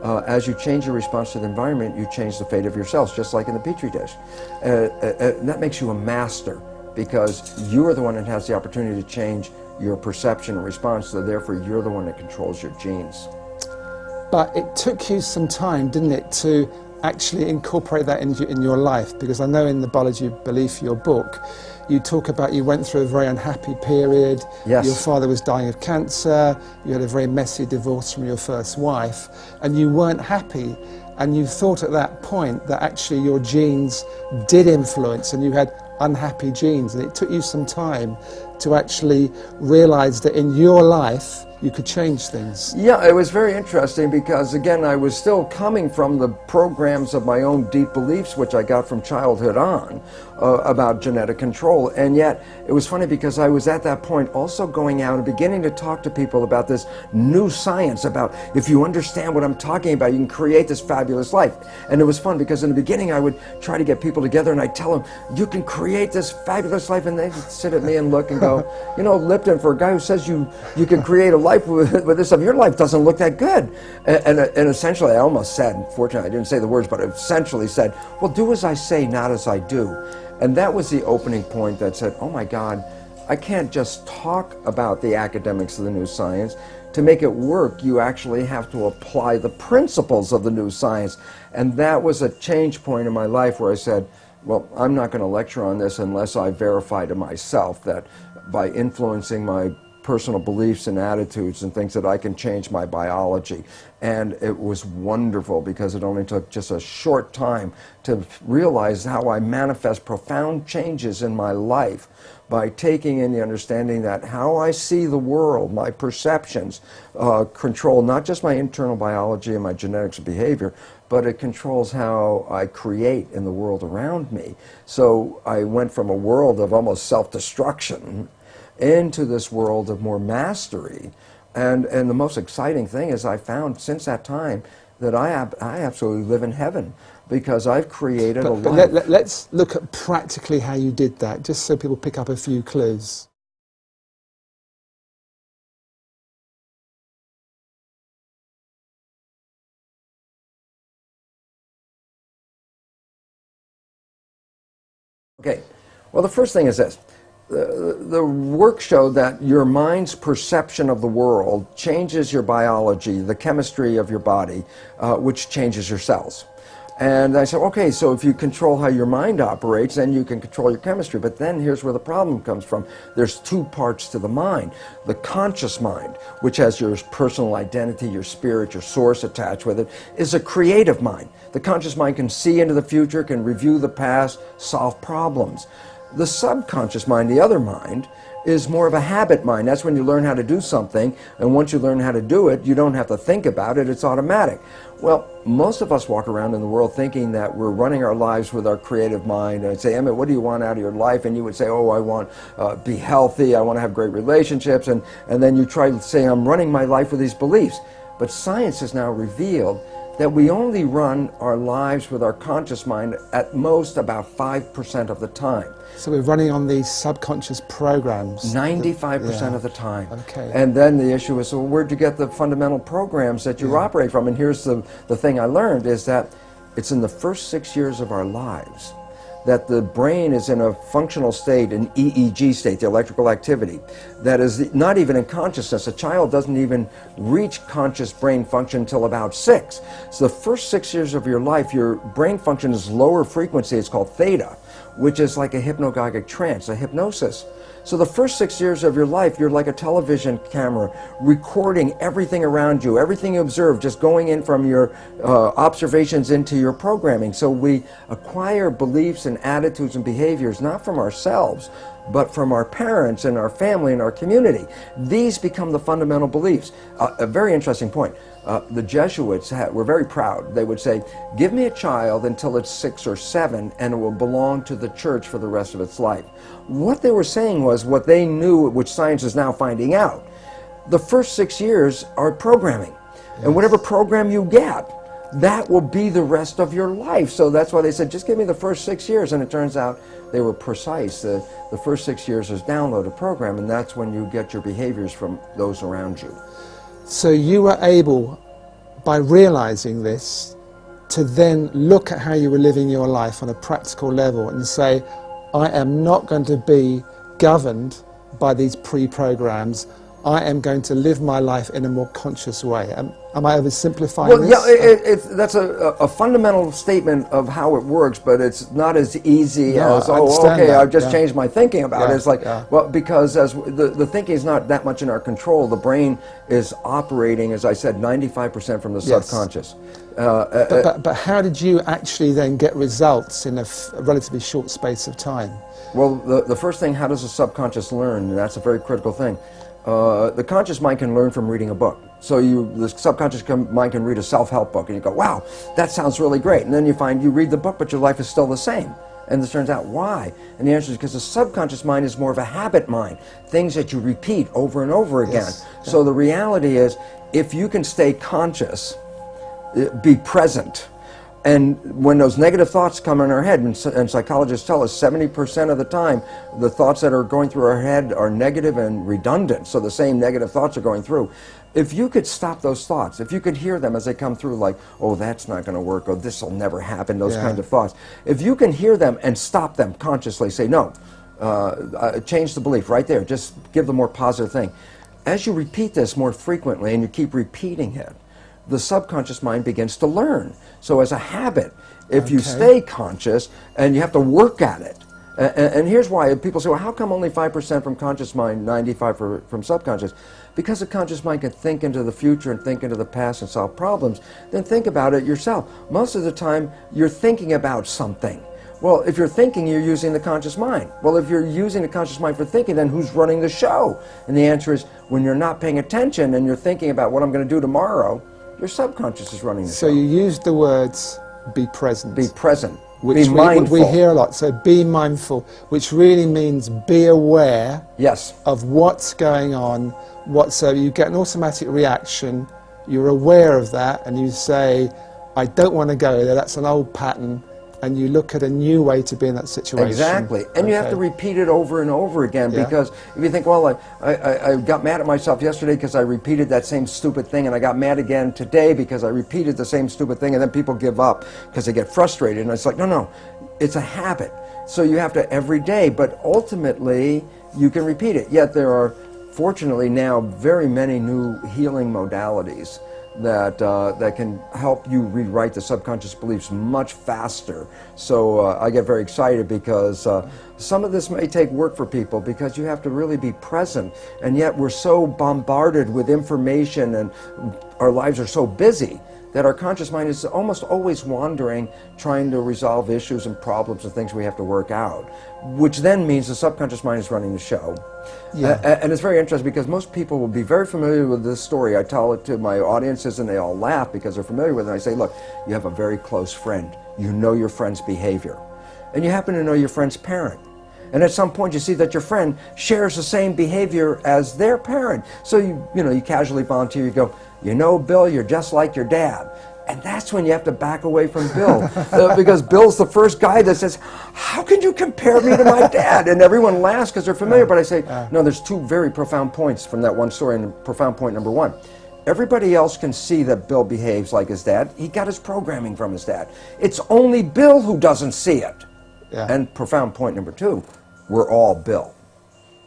as you change your response to the environment, you change the fate of your cells, just like in the Petri dish. That makes you a master, because you are the one that has the opportunity to change your perception and response, so therefore you're the one that controls your genes. But it took you some time, didn't it, to actually incorporate that in your life? Because I know in the Biology of Belief, your book, you talk about you went through a very unhappy period. Yes. Your father was dying of cancer. You had a very messy divorce from your first wife, and you weren't happy. And you thought at that point that actually your genes did influence, and you had unhappy genes. And it took you some time to actually realize that in your life you could change things. Yeah, it was very interesting because, again, I was still coming from the programs of my own deep beliefs, which I got from childhood on, about genetic control. And yet, it was funny because I was at that point also going out and beginning to talk to people about this new science, about if you understand what I'm talking about, you can create this fabulous life. And it was fun because in the beginning I would try to get people together and I'd tell them, you can create this fabulous life, and they'd sit at me and look and go, you know, Lipton, for a guy who says you can create a life with this stuff, your life doesn't look that good. And essentially I almost said, unfortunately I didn't say the words, but I essentially said, well, do as I say, not as I do. And that was the opening point that said, oh my God, I can't just talk about the academics of the new science. To make it work, you actually have to apply the principles of the new science. And that was a change point in my life where I said, well, I'm not going to lecture on this unless I verify to myself that by influencing my personal beliefs and attitudes and things that I can change my biology. And it was wonderful because it only took just a short time to realize how I manifest profound changes in my life by taking in the understanding that how I see the world, my perceptions, control not just my internal biology and my genetics and behavior, but it controls how I create in the world around me. So I went from a world of almost self-destruction into this world of more mastery. And the most exciting thing is I found since that time that I absolutely live in heaven because I've created a life. But let's look at practically how you did that, just so people pick up a few clues. Okay, well, the first thing is this. The work showed that your mind's perception of the world changes your biology, the chemistry of your body, which changes your cells. And I said, okay, so if you control how your mind operates, then you can control your chemistry. But then here's where the problem comes from. There's two parts to the mind. The conscious mind, which has your personal identity, your spirit, your source attached with it, is a creative mind. The conscious mind can see into the future, can review the past, solve problems. The subconscious mind, the other mind, is more of a habit mind. That's when you learn how to do something, and once you learn how to do it, you don't have to think about it, it's automatic. Well, most of us walk around in the world thinking that we're running our lives with our creative mind. And I'd say, Emmett, what do you want out of your life? And you would say, oh, I want to be healthy, I want to have great relationships, and then you try to say, I'm running my life with these beliefs. But science has now revealed that we only run our lives with our conscious mind at most about 5% of the time. So we're running on these subconscious programs. 95% of the time. Okay. And then the issue is, well, where'd you get the fundamental programs that you operate from? And here's the thing I learned is that it's in the first 6 years of our lives that the brain is in a functional state, an EEG state, the electrical activity, that is not even in consciousness. A child doesn't even reach conscious brain function until about 6. So the first 6 years of your life, your brain function is lower frequency. It's called theta, which is like a hypnagogic trance, a hypnosis. So the first 6 years of your life, you're like a television camera, recording everything around you, everything you observe, just going in from your observations into your programming. So we acquire beliefs and attitudes and behaviors, not from ourselves, but from our parents and our family and our community. These become the fundamental beliefs. A very interesting point. The Jesuits were very proud. They would say, give me a child until it's 6 or 7 and it will belong to the church for the rest of its life. What they were saying was what they knew, which science is now finding out. The first 6 years are programming. And whatever program you get, that will be the rest of your life. So that's why they said, just give me the first 6 years. And it turns out they were precise. The first 6 years is download a program, and that's when you get your behaviors from those around you. So you were able, by realizing this, to then look at how you were living your life on a practical level and say, I am not going to be governed by these pre-programs. I am going to live my life in a more conscious way. Am I oversimplifying this? Yeah, that's a fundamental statement of how it works, but it's not as easy as, oh, okay, I've just changed my thinking about it. It's like, well, because as the thinking is not that much in our control. The brain is operating, as I said, 95% from the subconscious. But how did you actually then get results in a relatively short space of time? Well, the first thing, how does the subconscious learn? And that's a very critical thing. The conscious mind can learn from reading a book. So the subconscious mind can read a self-help book and you go, wow, that sounds really great. And then you find you read the book, but your life is still the same. And it turns out, why? And the answer is because the subconscious mind is more of a habit mind, things that you repeat over and over again. So the reality is, if you can stay conscious, be present, and when those negative thoughts come in our head, and psychologists tell us 70% of the time, the thoughts that are going through our head are negative and redundant, so the same negative thoughts are going through. If you could stop those thoughts, if you could hear them as they come through, like, oh, that's not going to work, or this will never happen, those kinds of thoughts. If you can hear them and stop them consciously, say, no, change the belief right there, just give the more positive thing. As you repeat this more frequently and you keep repeating it, the subconscious mind begins to learn. So as a habit, if you stay conscious and you have to work at it, And here's why. People say, well, how come only 5% from conscious mind, 95% from subconscious? Because the conscious mind can think into the future and think into the past and solve problems. Then think about it yourself. Most of the time, you're thinking about something. Well, if you're thinking, you're using the conscious mind. Well, if you're using the conscious mind for thinking, then who's running the show? And the answer is, when you're not paying attention and you're thinking about what I'm going to do tomorrow, your subconscious is running the show. So you used the words, be present. Be present. Which be mindful. We hear a lot. So be mindful, which really means be aware yes. of what's going on. So you get an automatic reaction, you're aware of that, and you say, I don't want to go there, that's an old pattern, and you look at a new way to be in that situation. Exactly. And you have to repeat it over and over again, because if you think, well, I got mad at myself yesterday because I repeated that same stupid thing, and I got mad again today because I repeated the same stupid thing, and then people give up because they get frustrated. And it's like, no, it's a habit. So you have to every day, but ultimately you can repeat it. Yet there are, fortunately now, very many new healing modalities that can help you rewrite the subconscious beliefs much faster. So I get very excited because some of this may take work for people, because you have to really be present, and yet we're so bombarded with information and our lives are so busy that our conscious mind is almost always wandering, trying to resolve issues and problems and things we have to work out, which then means the subconscious mind is running the show. And it's very interesting, because most people will be very familiar with this story. I tell it to my audiences and they all laugh because they're familiar with it. And I say, look, you have a very close friend. You know your friend's behavior. And you happen to know your friend's parent. And at some point you see that your friend shares the same behavior as their parent. So you casually volunteer, you go, you know, Bill, you're just like your dad. And that's when you have to back away from Bill, because Bill's the first guy that says, how can you compare me to my dad? And everyone laughs because they're familiar, but I say, no, there's two very profound points from that one story. And profound point number one, everybody else can see that Bill behaves like his dad. He got his programming from his dad. It's only Bill who doesn't see it. And profound point number two, we're all Bill,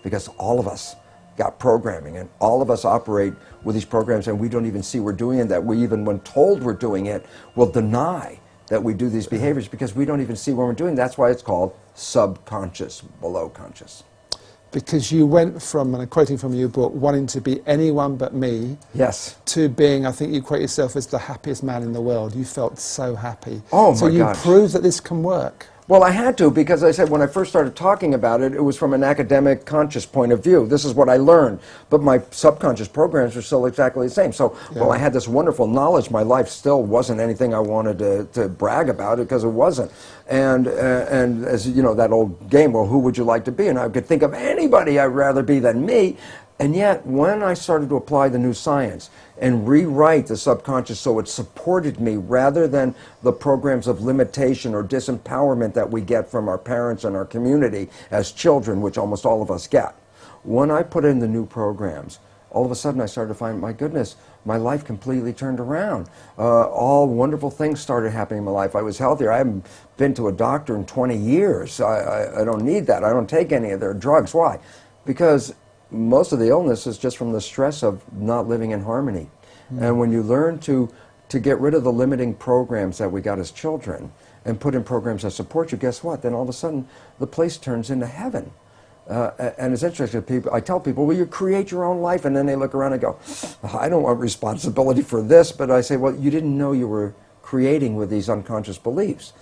because all of us got programming, and all of us operate with these programs, and we don't even see we're doing it. That we, even when told we're doing it, will deny that we do these behaviors because we don't even see when we're doing it. That's why it's called subconscious, below conscious. Because you went from, and I'm quoting from your book, wanting to be anyone but me, to being, I think you quote yourself as the happiest man in the world. You felt so happy. Oh so my gosh. So you proved that this can work. Well, I had to, because I said when I first started talking about it, it was from an academic, conscious point of view. This is what I learned. But my subconscious programs were still exactly the same. So while I had this wonderful knowledge, my life still wasn't anything I wanted to brag about, it because it wasn't. And as you know, that old game, well, who would you like to be? And I could think of anybody I'd rather be than me. And yet, when I started to apply the new science and rewrite the subconscious so it supported me rather than the programs of limitation or disempowerment that we get from our parents and our community as children, which almost all of us get, when I put in the new programs, all of a sudden I started to find, my goodness, my life completely turned around. All wonderful things started happening in my life. I was healthier. I haven't been to a doctor in 20 years. I don't need that. I don't take any of their drugs. Why? Because most of the illness is just from the stress of not living in harmony. And when you learn to get rid of the limiting programs that we got as children and put in programs that support you, guess what? Then all of a sudden the place turns into heaven. And it's interesting, I tell people, well, you create your own life, and then they look around and go, I don't want responsibility for this, but I say, well, you didn't know you were creating with these unconscious beliefs.